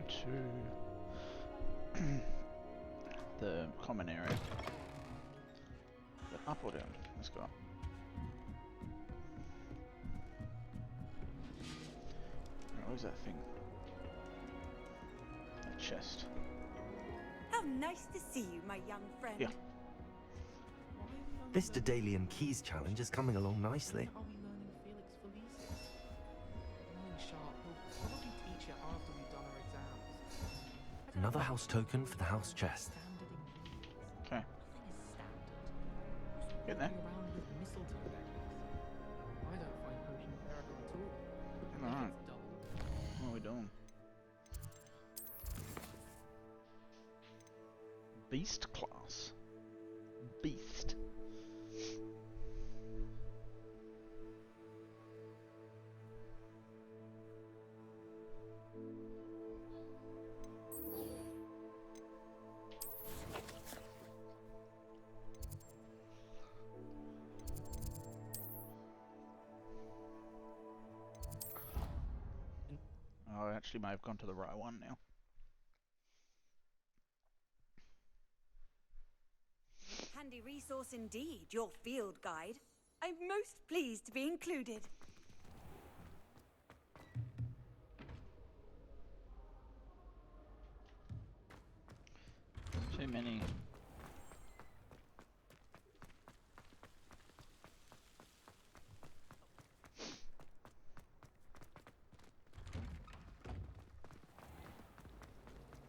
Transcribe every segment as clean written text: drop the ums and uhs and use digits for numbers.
to the common area. But up or down? Let's go up. What was that thing? That chest. How nice to see you, my young friend. Yeah. This Daedalian Keys challenge is coming along nicely. Are we learning Felix Felicis? Knowing Sharp, he'll probably teach it after we've done our exams. Another house token for the house chest. Standard ingredients. Okay. Nothing is standard. Get there. Walking around with mistletoe necklace. I don't find potion paragon at all. I think Alright. it's dull. What are we doing? Beast class. Beast. Oh, I actually may have gone to the right one now. Handy resource indeed, your field guide. I'm most pleased to be included. Too many.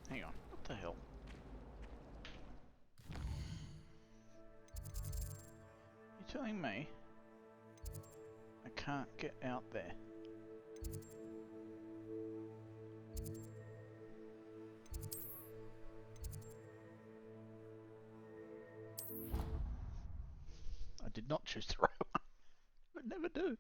Hang on, what the hell? You're telling me I can't get out there? I did not choose the right one. I never do.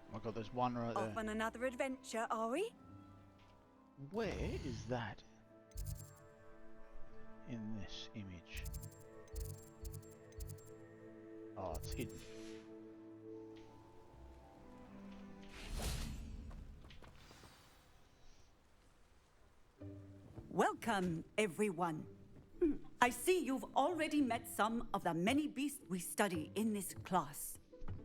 Oh my god, there's one right Off there. on another adventure, are we? Where is that? In this image. Oh, it's hidden. Welcome, everyone. I see you've already met some of the many beasts we study in this class.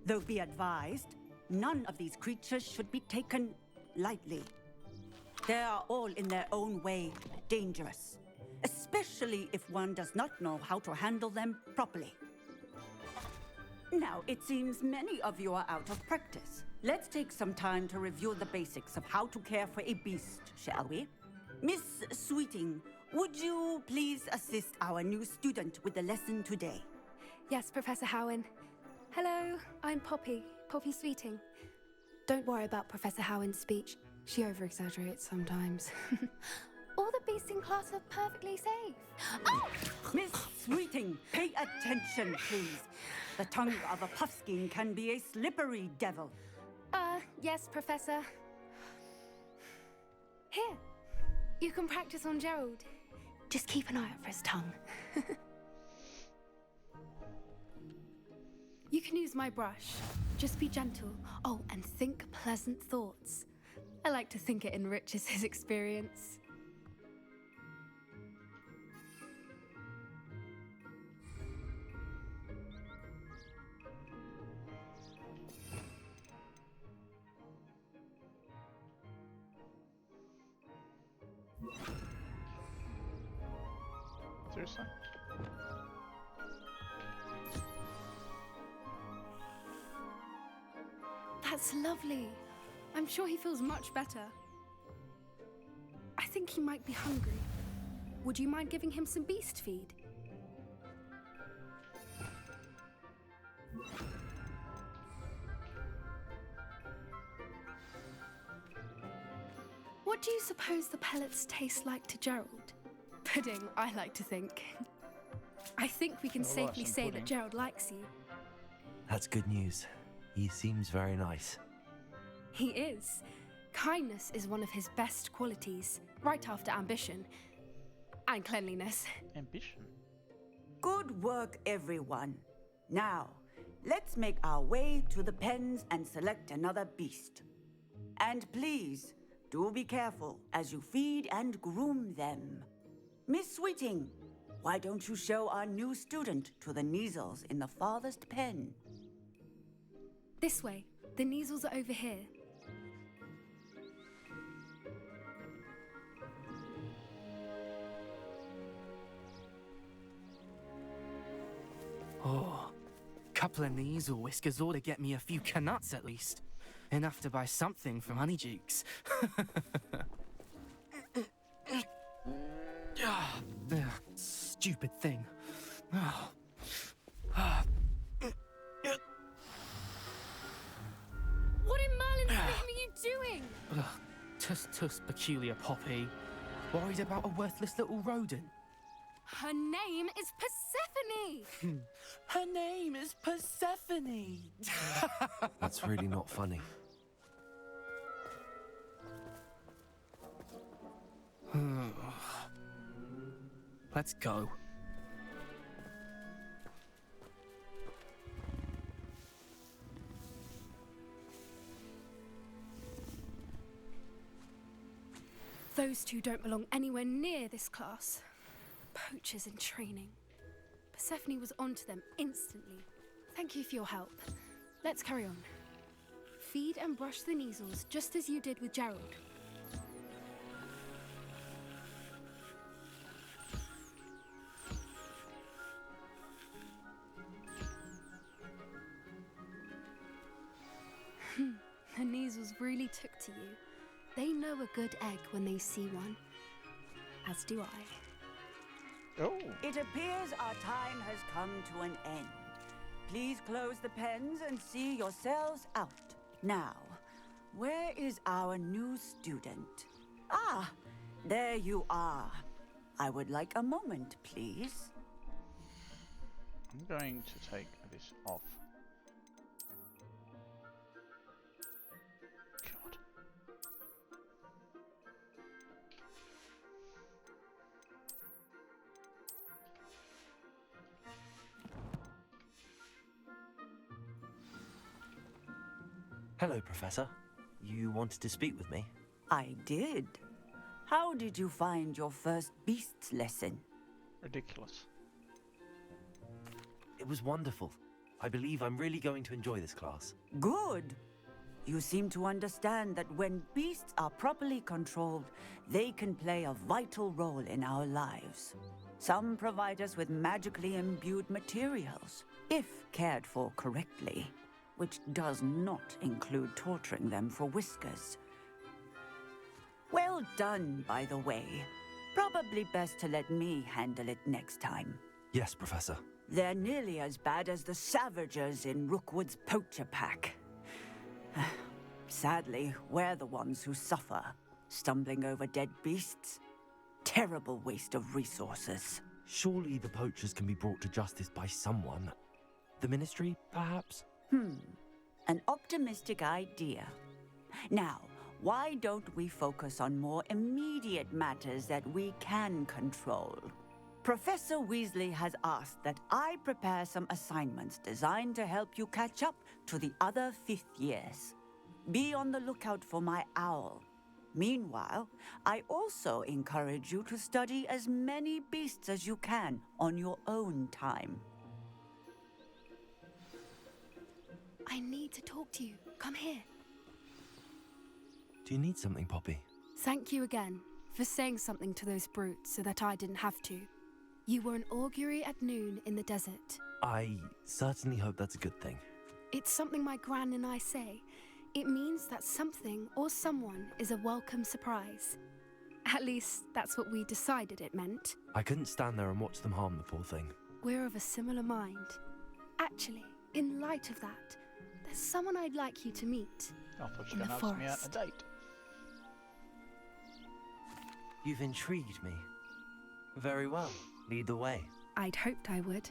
Though be advised, none of these creatures should be taken lightly. They are all in their own way dangerous, especially if one does not know how to handle them properly. Now, it seems many of you are out of practice. Let's take some time to review the basics of how to care for a beast, shall we? Miss Sweeting, would you please assist our new student with the lesson today? Yes, Professor Howen. Hello, I'm Poppy Sweeting. Don't worry about Professor Howen's speech. She over-exaggerates sometimes. All the beasts in class are perfectly safe. Oh! Miss Sweeting, pay attention, please. The tongue of a puffskein can be a slippery devil. Yes, Professor. Here, you can practice on Gerald. Just keep an eye out for his tongue. You can use my brush. Just be gentle. Oh, and think pleasant thoughts. I like to think it enriches his experience. Seriously? That's lovely. I'm sure he feels much better. I think he might be hungry. Would you mind giving him some beast feed? What do you suppose the pellets taste like to Gerald? Pudding, I like to think. I think we can I like safely some say pudding. that Gerald likes you. That's good news. He seems very nice. He is. Kindness is one of his best qualities, right after ambition. And cleanliness. Ambition. Good work, everyone. Now, let's make our way to the pens and select another beast. And please, do be careful as you feed and groom them. Miss Sweeting, why don't you show our new student to the Kneazles in the farthest pen? This way. The Kneazles are over here. Oh, couple of Kneazle whiskers ought to get me a few canuts at least. Enough to buy something from Honeydukes. Stupid thing. What in Merlin's name are you doing? Tuss, peculiar Poppy. Worried about a worthless little rodent. Her name is Persephone! Her name is Persephone. That's really not funny. Let's go. Those two don't belong anywhere near this class. Poachers in training. Persephone was onto them instantly. Thank you for your help. Let's carry on. Feed and brush the Kneazles just as you did with Gerald. The Kneazles really took to you. They know a good egg when they see one. As do I. Oh. It appears our time has come to an end. Please close the pens and see yourselves out. Now, where is our new student? Ah, there you are. I would like a moment, please. I'm going to take this off. God. Hello, Professor. You wanted to speak with me? I did. How did you find your first beasts lesson? Ridiculous. It was wonderful. I believe I'm really going to enjoy this class. Good. You seem to understand that when beasts are properly controlled, they can play a vital role in our lives. Some provide us with magically imbued materials, if cared for correctly, which does not include torturing them for whiskers. Well done, by the way. Probably best to let me handle it next time. Yes, Professor. They're nearly as bad as the Savagers in Rookwood's poacher pack. Sadly, we're the ones who suffer, stumbling over dead beasts. Terrible waste of resources. Surely the poachers can be brought to justice by someone. The Ministry, perhaps? An optimistic idea. Now, why don't we focus on more immediate matters that we can control? Professor Weasley has asked that I prepare some assignments designed to help you catch up to the other fifth years. Be on the lookout for my owl. Meanwhile, I also encourage you to study as many beasts as you can on your own time. I need to talk to you. Come here. Do you need something, Poppy? Thank you again for saying something to those brutes so that I didn't have to. You were an augury at noon in the desert. I certainly hope that's a good thing. It's something my gran and I say. It means that something or someone is a welcome surprise. At least, that's what we decided it meant. I couldn't stand there and watch them harm the poor thing. We're of a similar mind. Actually, in light of that, there's someone I'd like you to meet. I thought you In were the going to ask me out on a forest. date. You've intrigued me. Very well. Lead the way. I'd hoped I would.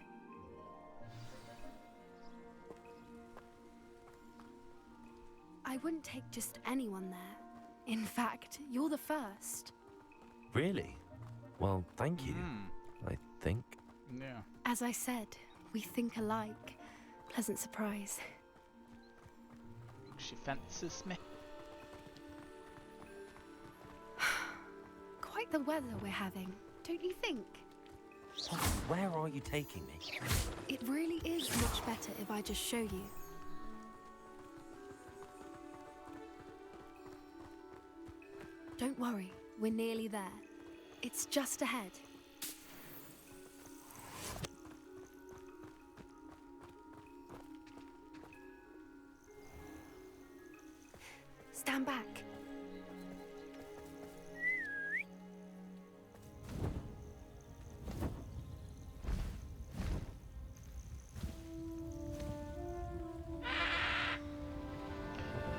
I wouldn't take just anyone there. In fact, you're the first. Really? Well, thank you, I think. Yeah. As I said, we think alike. Pleasant surprise. She fancies me. Quite the weather we're having, don't you think? Poppy, where are you taking me? It really is much better if I just show you. Don't worry, we're nearly there. It's just ahead. Stand back.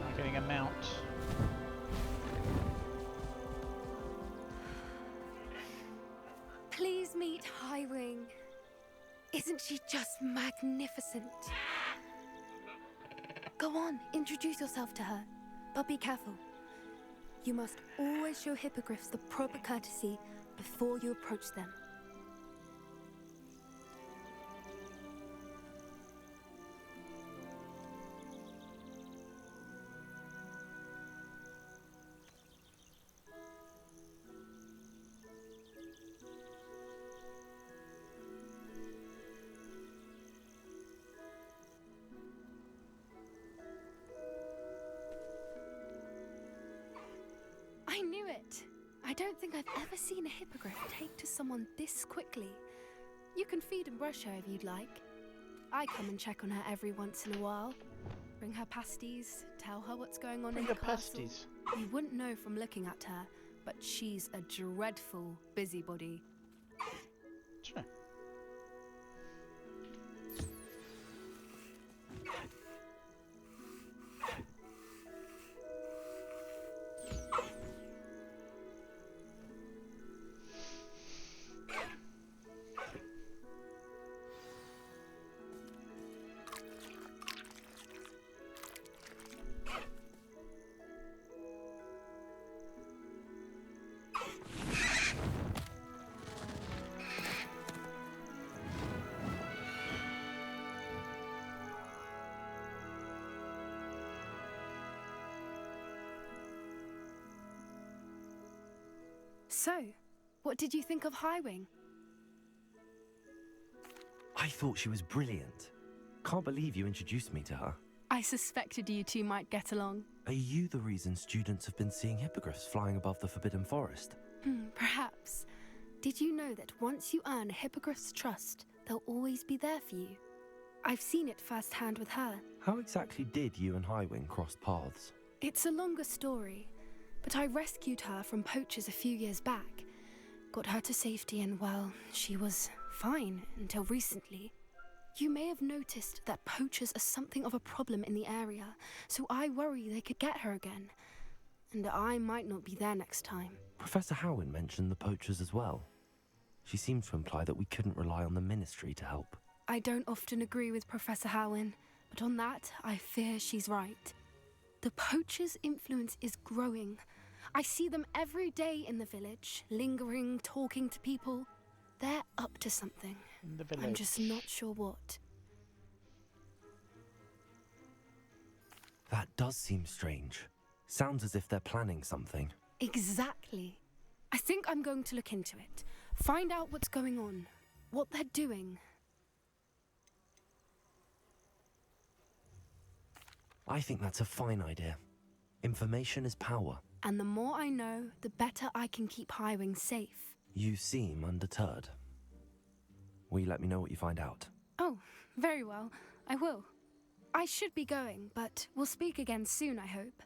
I'm getting a mount. Please meet Highwing. Isn't she just magnificent? Go on, introduce yourself to her. But be careful. You must always show hippogriffs the proper courtesy before you approach them. I knew it! I don't think I've ever seen a hippogriff take to someone this quickly. You can feed and brush her if you'd like. I come and check on her every once in a while. Bring her pasties, tell her what's going on in the castle. Pasties. You wouldn't know from looking at her, but she's a dreadful busybody. Sure. So, what did you think of Highwing? I thought she was brilliant. Can't believe you introduced me to her. I suspected you two might get along. Are you the reason students have been seeing hippogriffs flying above the Forbidden Forest? Perhaps. Did you know that once you earn a hippogriff's trust, they'll always be there for you? I've seen it firsthand with her. How exactly did you and Highwing cross paths? It's a longer story, but I rescued her from poachers a few years back. Got her to safety and, well, she was fine until recently. You may have noticed that poachers are something of a problem in the area, so I worry they could get her again. And I might not be there next time. Professor Howin mentioned the poachers as well. She seemed to imply that we couldn't rely on the Ministry to help. I don't often agree with Professor Howin, but on that, I fear she's right. The poachers' influence is growing. I see them every day in the village, lingering, talking to people. They're up to something. In the village. I'm just not sure what. That does seem strange. Sounds as if they're planning something. Exactly. I think I'm going to look into it. Find out what's going on, what they're doing. I think that's a fine idea. Information is power. And the more I know, the better I can keep Highwing safe. You seem undeterred. Will you let me know what you find out? Oh, very well. I will. I should be going, but we'll speak again soon, I hope.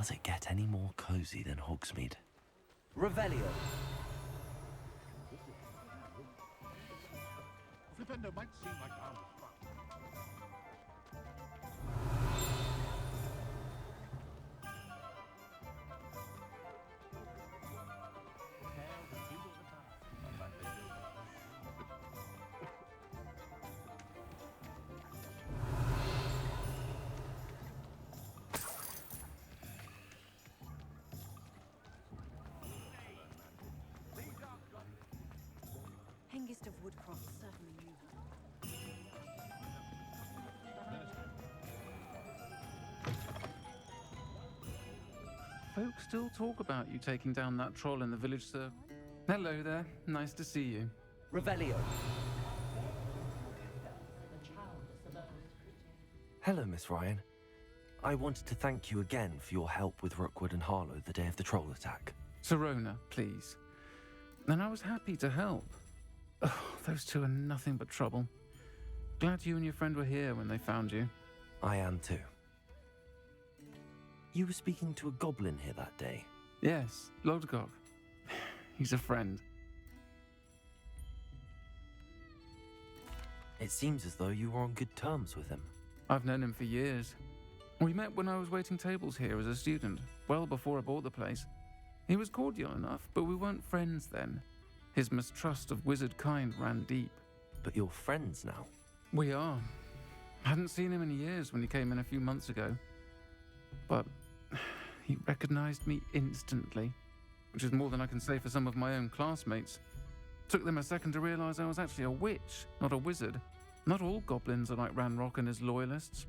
Does it get any more cozy than Hogsmeade? Revelio! Flipendo might seem like harmless fun. Hengist of Woodcroft certainly knew her. Folks still talk about you taking down that troll in the village, sir. Hello there. Nice to see you. Revelio! Hello, Miss Ryan. I wanted to thank you again for your help with Rookwood and Harlow the day of the troll attack. Sirona, please. And I was happy to help. Oh, those two are nothing but trouble. Glad you and your friend were here when they found you. I am too. You were speaking to a goblin here that day. Yes, Lodgok. He's a friend. It seems as though you were on good terms with him. I've known him for years. We met when I was waiting tables here as a student, well before I bought the place. He was cordial enough, but we weren't friends then. His mistrust of wizard kind ran deep. But you're friends now. We are. Hadn't seen him in years when he came in a few months ago. But he recognized me instantly, which is more than I can say for some of my own classmates. Took them a second to realize I was actually a witch, not a wizard. Not all goblins are like Ranrock and his loyalists.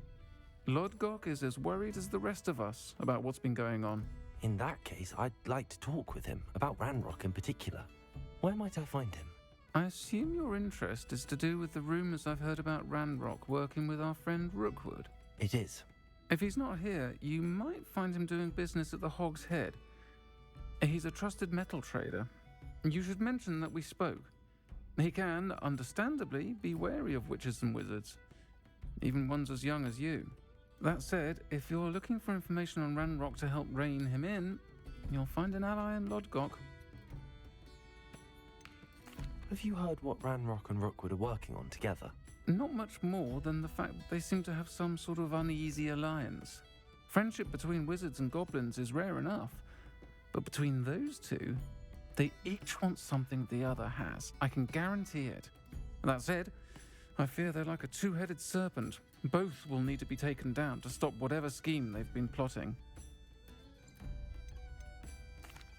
Lodgok is as worried as the rest of us about what's been going on. In that case, I'd like to talk with him, about Ranrock in particular. Where might I find him? I assume your interest is to do with the rumors I've heard about Ranrock working with our friend Rookwood. It is. If he's not here, you might find him doing business at the Hog's Head. He's a trusted metal trader. You should mention that we spoke. He can, understandably, be wary of witches and wizards, even ones as young as you. That said, if you're looking for information on Ranrock to help rein him in, you'll find an ally in Lodgok. Have you heard what Ranrock and Rookwood are working on together? Not much more than the fact that they seem to have some sort of uneasy alliance. Friendship between wizards and goblins is rare enough, but between those two, they each want something the other has. I can guarantee it. That said, I fear they're like a two-headed serpent. Both will need to be taken down to stop whatever scheme they've been plotting.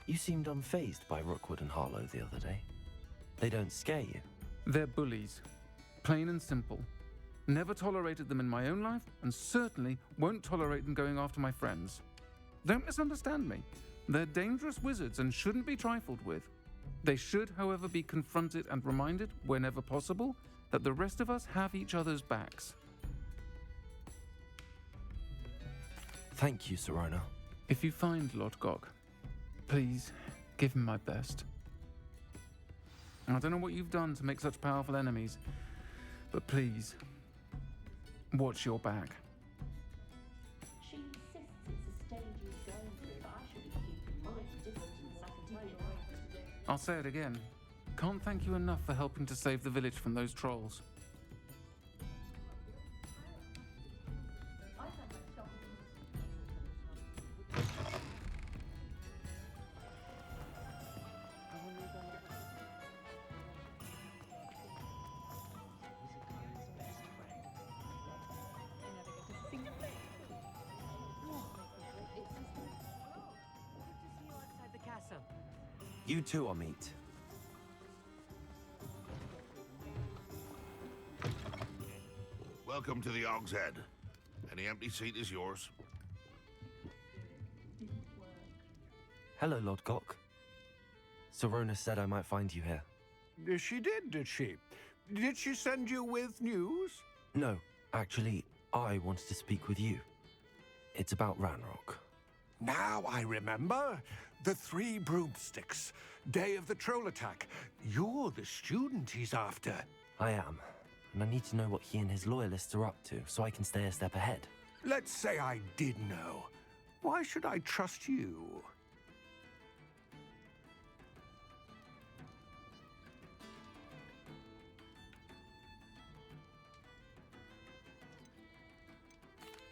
You seemed unfazed by Rookwood and Harlow the other day. They don't scare you. They're bullies. Plain and simple. Never tolerated them in my own life, and certainly won't tolerate them going after my friends. Don't misunderstand me. They're dangerous wizards and shouldn't be trifled with. They should, however, be confronted and reminded, whenever possible, that the rest of us have each other's backs. Thank you, Sirona. If you find Lodgok, please give him my best. I don't know what you've done to make such powerful enemies, but please, watch your back. She insists it's a stage he's going through, but I should be keeping my distance. I can tell you right. I'll say it again. Can't thank you enough for helping to save the village from those trolls. You too, Amit. Welcome to the Hog's Head. Any empty seat is yours. Hello, Lodgok. Sirona said I might find you here. She did she? Did she send you with news? No, actually, I wanted to speak with you. It's about Ranrock. Now I remember. The 3 broomsticks. Day of the troll attack. You're the student he's after. I am, and I need to know what he and his loyalists are up to so I can stay a step ahead. Let's say I did know. Why should I trust you?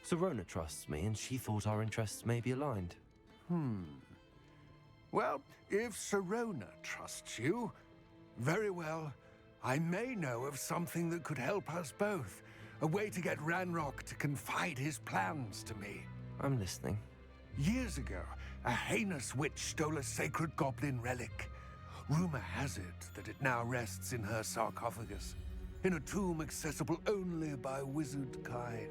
Serona trusts me, and she thought our interests may be aligned. Well, if Serona trusts you, very well. I may know of something that could help us both. A way to get Ranrock to confide his plans to me. I'm listening. Years ago, a heinous witch stole a sacred goblin relic. Rumor has it that it now rests in her sarcophagus, in a tomb accessible only by wizard kind.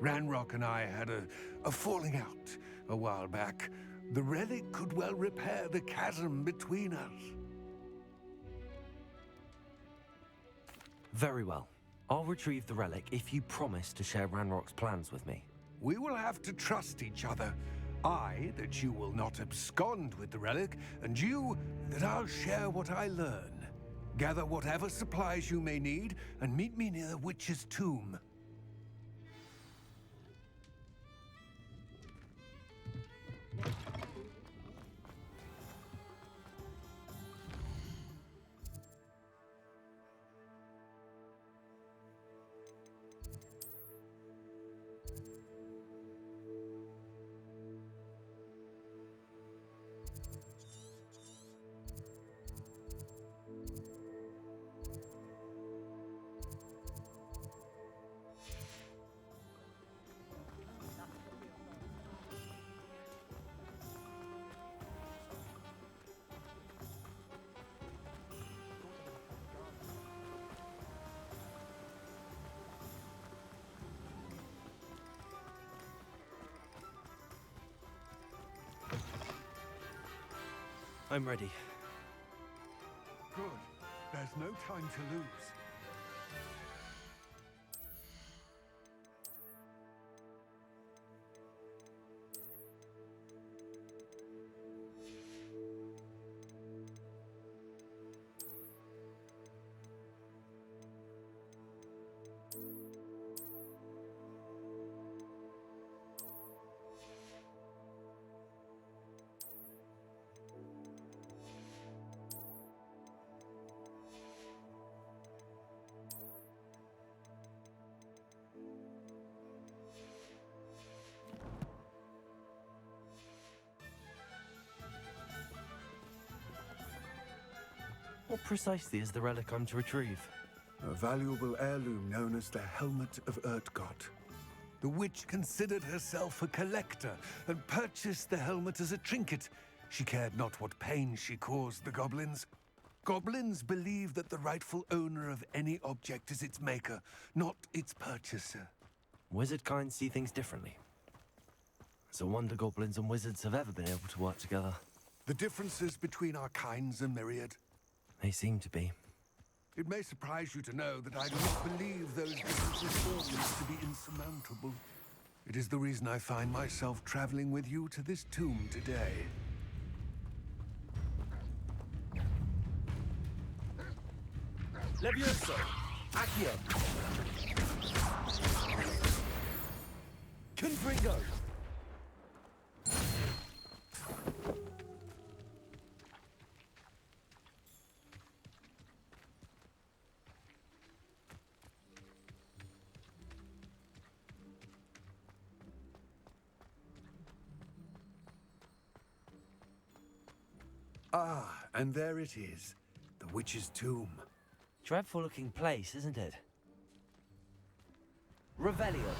Ranrock and I had a falling out a while back. The relic could well repair the chasm between us. Very well. I'll retrieve the relic if you promise to share Ranrock's plans with me. We will have to trust each other. I, that you will not abscond with the relic, and you, that I'll share what I learn. Gather whatever supplies you may need, and meet me near the witch's tomb. I'm ready. Good. There's no time to lose. What precisely is the relic I'm to retrieve? A valuable heirloom known as the Helmet of Urtkot. The witch considered herself a collector and purchased the helmet as a trinket. She cared not what pain she caused the goblins. Goblins believe that the rightful owner of any object is its maker, not its purchaser. Wizard kind see things differently. It's a wonder goblins and wizards have ever been able to work together. The differences between our kinds are myriad. They seem to be. It may surprise you to know that I do not believe those differences always to be insurmountable. It is the reason I find myself traveling with you to this tomb today. Levioso! Accio! Confringo! Ah, and there it is. The witch's tomb. Dreadful looking place, isn't it? Revelio.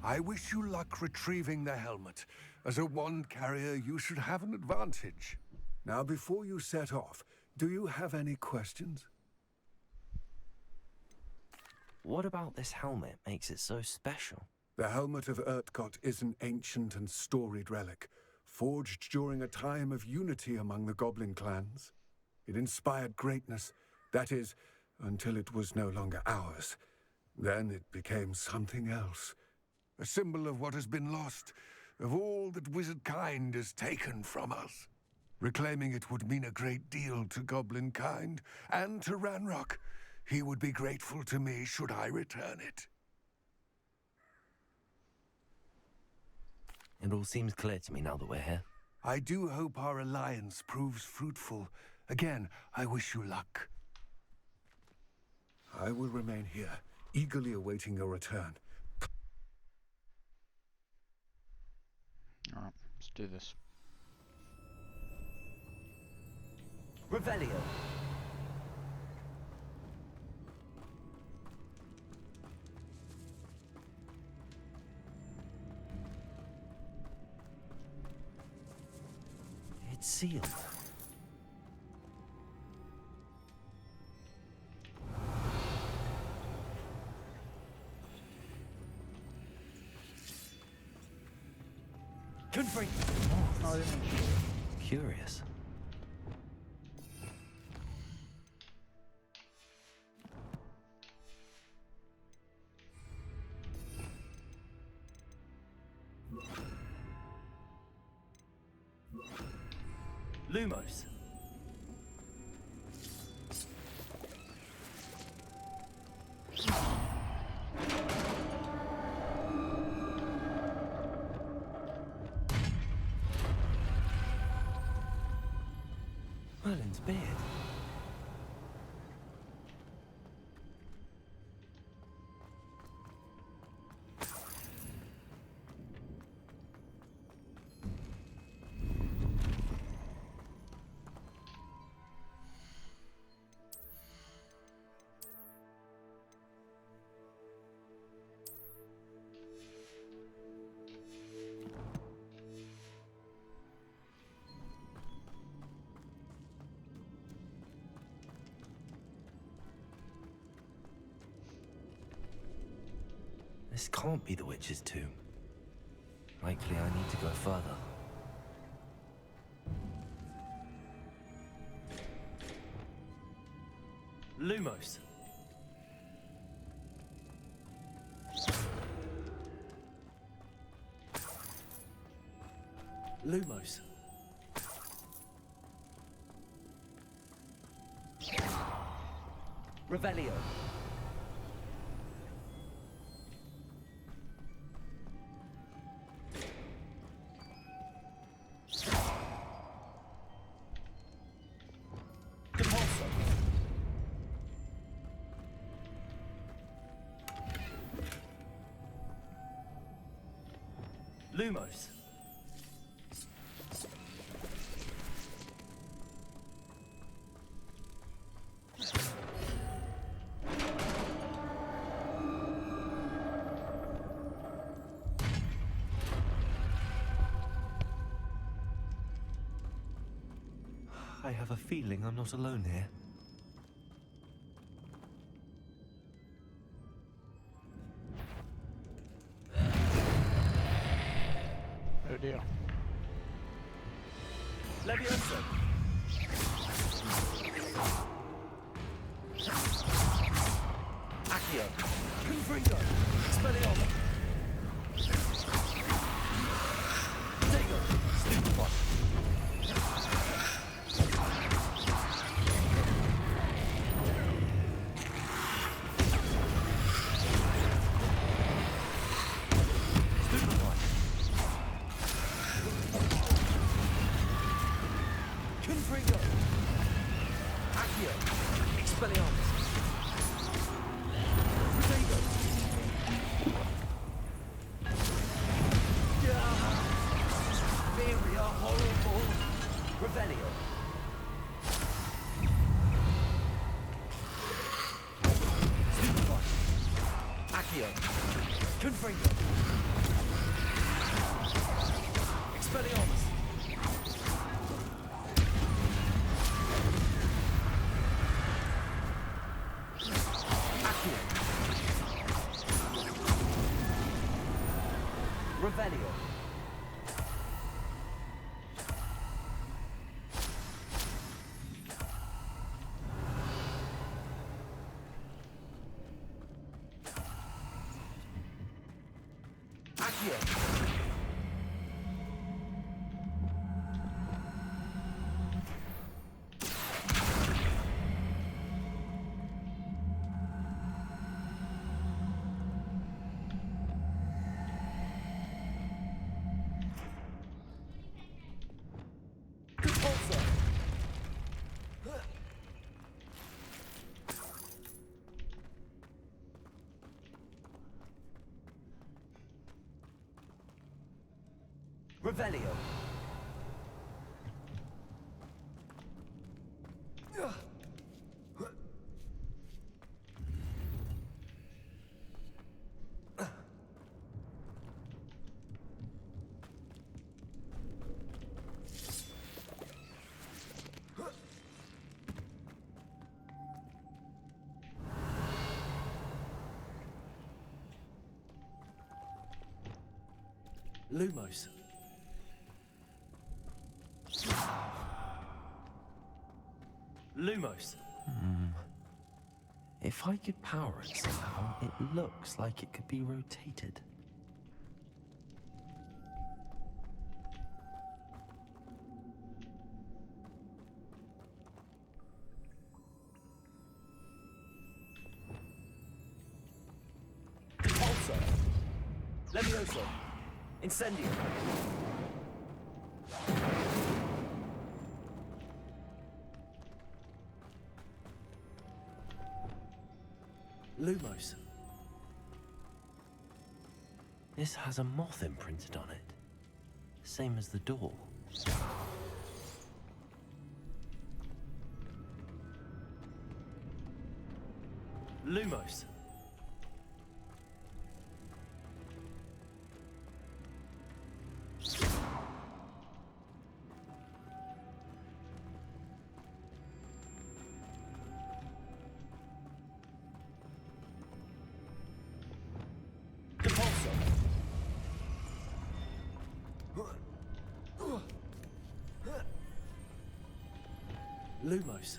I wish you luck retrieving the helmet. As a wand carrier, you should have an advantage. Now, before you set off, do you have any questions? What about this helmet makes it so special? The Helmet of Urtkot is an ancient and storied relic, forged during a time of unity among the goblin clans. It inspired greatness, that is, until it was no longer ours. Then it became something else. A symbol of what has been lost, of all that wizard kind has taken from us. Reclaiming it would mean a great deal to goblin kind, and to Ranrock. He would be grateful to me should I return it. It all seems clear to me now that we're here. I do hope our alliance proves fruitful. Again, I wish you luck. I will remain here, eagerly awaiting your return. Alright, let's do this. Revelio. It's sealed. Confront. Oh, I didn't. Curious. Lumos. Merlin's beard. This can't be the witch's tomb. Likely I need to go further. Lumos. Lumos. Revelio. Lumos. I have a feeling I'm not alone here. Oh dear. Levioso. Accio. Confringo. Expelliarmus. Dago. Stupefy. Confringo. Accio. Expelliarmus. Dago. Very horrible. Revelio. Stupefy. Accio. Confringo. Expelliarmus. Accio. Revelio. Accio. Revelio. Lumos. Lumos. If I could power it somehow, it looks like it could be rotated. Pulsar. Levioso. Incendio. Lumos. This has a moth imprinted on it. Same as the door. Lumos. Lumos.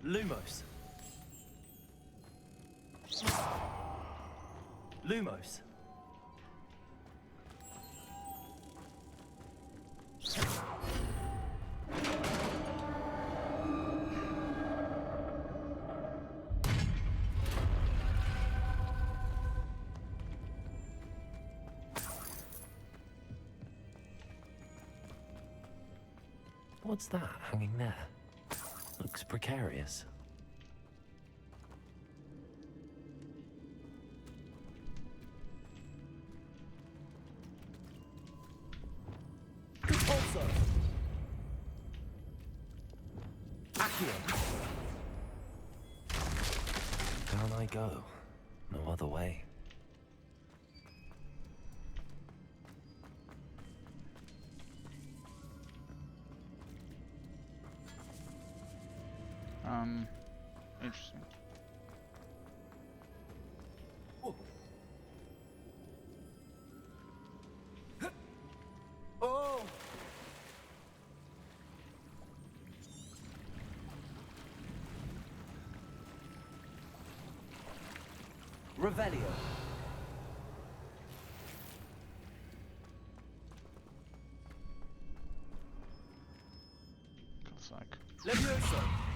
Lumos. Lumos. What's that hanging there? Looks precarious. Pulsar. Accio. Down I go. No other way. Interesting. Oh! Revelio. Looks like. Levioso.